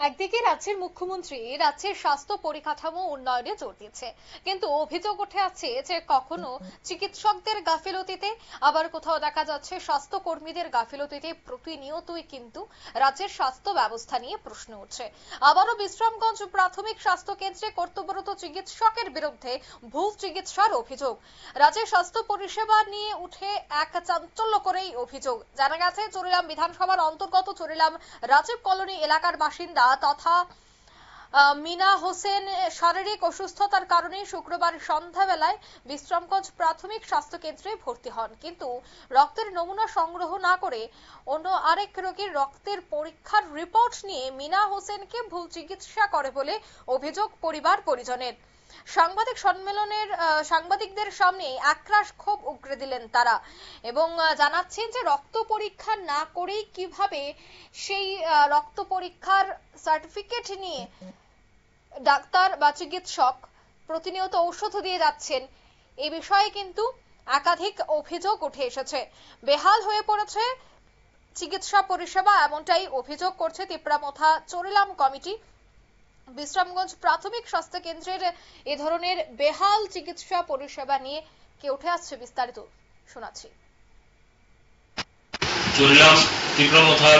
একদিকে রাজ্যের মুখ্যমন্ত্রী রাজ্যের স্বাস্থ্য পরিকাঠামো উন্নয়নে জোর দিচ্ছে, কিন্তু অভিযোগ উঠে আসছে যে কখনো চিকিৎসকদের গাফিলতিতে, আবার কোথাও দেখা যাচ্ছে স্বাস্থ্য কর্মীদের গাফিলতিতে প্রতিনিয়তই কিন্তু রাজ্যের স্বাস্থ্য ব্যবস্থা নিয়ে প্রশ্ন উঠছে। আবারও বিশ্রামগঞ্জ প্রাথমিক স্বাস্থ্য কেন্দ্রে কর্তব্যরত চিকিৎসকের বিরুদ্ধে ভুল চিকিৎসার অভিযোগ। রাজ্যের স্বাস্থ্য পরিষেবা নিয়ে উঠে এক চাঞ্চল্যকরই অভিযোগ। জানা গেছে চুরিলাম বিধানসভার অন্তর্গত চুরিলাম রাজীব কলোনি এলাকার বাসিন্দা তথা মিনা হোসেন শারীরিক অসুস্থতার কারণে শুক্রবার সন্ধ্যাবেলায় বিশ্রামগঞ্জ প্রাথমিক স্বাস্থ্য কেন্দ্রে ভর্তি হন, কিন্তু রক্তের নমুনা সংগ্রহ না করে অন্য আরেক রোগীর রক্তের পরীক্ষার রিপোর্ট নিয়ে মিনা হোসেনকে ভুল চিকিৎসা করে বলে অভিযোগ পরিবার পরিজনের। সাংবাদিকদের সামনে একরাশ ক্ষোভ উগরে দিলেন তারা এবং জানাচ্ছেন যে রক্ত পরীক্ষা না করেই কিভাবে সেই রক্ত পরীক্ষার সার্টিফিকেট নিয়ে ডাক্তার বা চিকিৎসক প্রতিনিয়ত ঔষধ দিয়ে যাচ্ছেন। এই বিষয়ে কিন্তু একাধিক অভিযোগ উঠে এসেছে। বেহাল হয়ে পড়েছে চিকিৎসা পরিষেবা, এমনটাই অভিযোগ করছে তিপ্রামথা চুরিলাম কমিটি। বিশ্রামগঞ্জ প্রাথমিক স্বাস্থ্য কেন্দ্রের এ ধরনের বেহাল চিকিৎসা পরিষেবা নিয়ে কে উঠে আসছে বিস্তারিত শোনাচ্ছি। চুরিলাম তিপ্রামথার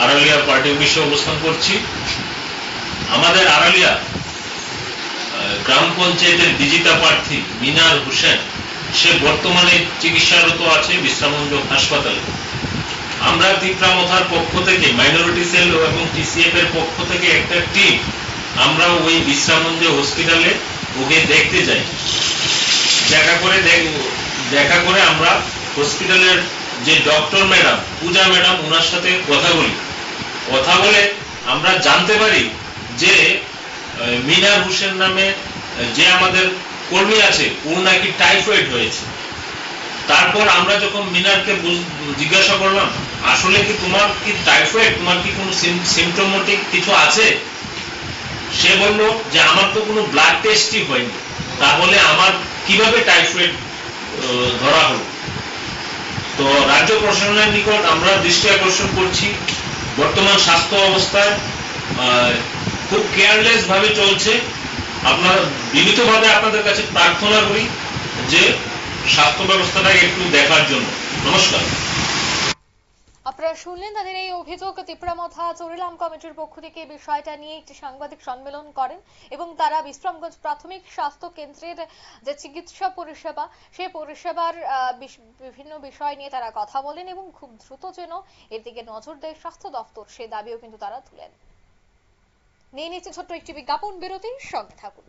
আড়ালিয়া পার্টি অফিসে অবস্থান করছি। আমাদের আড়ালিয়া গ্রাম পঞ্চায়েতের বিজিতা প্রার্থী মিনার হোসেন, সে বর্তমানে চিকিৎসারত আছে বিশ্রামগঞ্জ হাসপাতালে। আমরা তিপ্রামথার পক্ষ থেকে মাইনরিটি সেল এবং টিসিএফ এর পক্ষ থেকে একটা টিম আমরা ওই বিশ্রামগঞ্জ হসপিটালে ওকে দেখতে যাই। দেখা করে আমরা হসপিটালের যে ডক্টর ম্যাডাম পূজা ম্যাডাম ওনার সাথে কথা বলে আমরা জানতে পারি যে মিনার হোসেন নামে যে আমাদের কর্মী আছে ওর নাকি টাইফয়েড হয়েছে। তারপর আমরা যখন মিনারকে জিজ্ঞাসা করলাম, আসলে কি তোমার কি টাইফয়েড, তোমার কি কোনো সিমটোমেটিক কিছু আছে? সে বলল যে আমার তো কোনো ব্লাড টেস্টই হয়নি, তাহলে আমার কিভাবে টাইফয়েড ধরা হলো। তো রাজ্য প্রশাসনের নিকট আমরা দৃষ্টি আকর্ষণ করছি, বর্তমান স্বাস্থ্য অবস্থায় খুব কেয়ারলেস ভাবে চলছে। আপনারা বিনীতভাবে আপনাদের কাছে প্রার্থনা করি যে স্বাস্থ্য ব্যবস্থাটা একটু দেখার জন্য। নমস্কার। আপনারা শুনলেন তাদের এই অভিযোগ। তিপ্রামথা চুরিলাম কমিটির পক্ষ থেকে বিষয়টা নিয়ে একটি সাংবাদিক সম্মেলন করেন এবং তারা বিশ্রামগঞ্জ প্রাথমিক স্বাস্থ্য কেন্দ্রের যে চিকিৎসা পরিষেবা, সেই পরিষেবার বিভিন্ন বিষয় নিয়ে তারা কথা বলেন এবং খুব দ্রুত যেন এর দিকে নজর দেয় স্বাস্থ্য দপ্তর, সে দাবিও কিন্তু তারা তুলেন। নিয়ে নিচ্ছে ছোট্ট একটি বিজ্ঞাপন বিরতি, সঙ্গে থাকুন।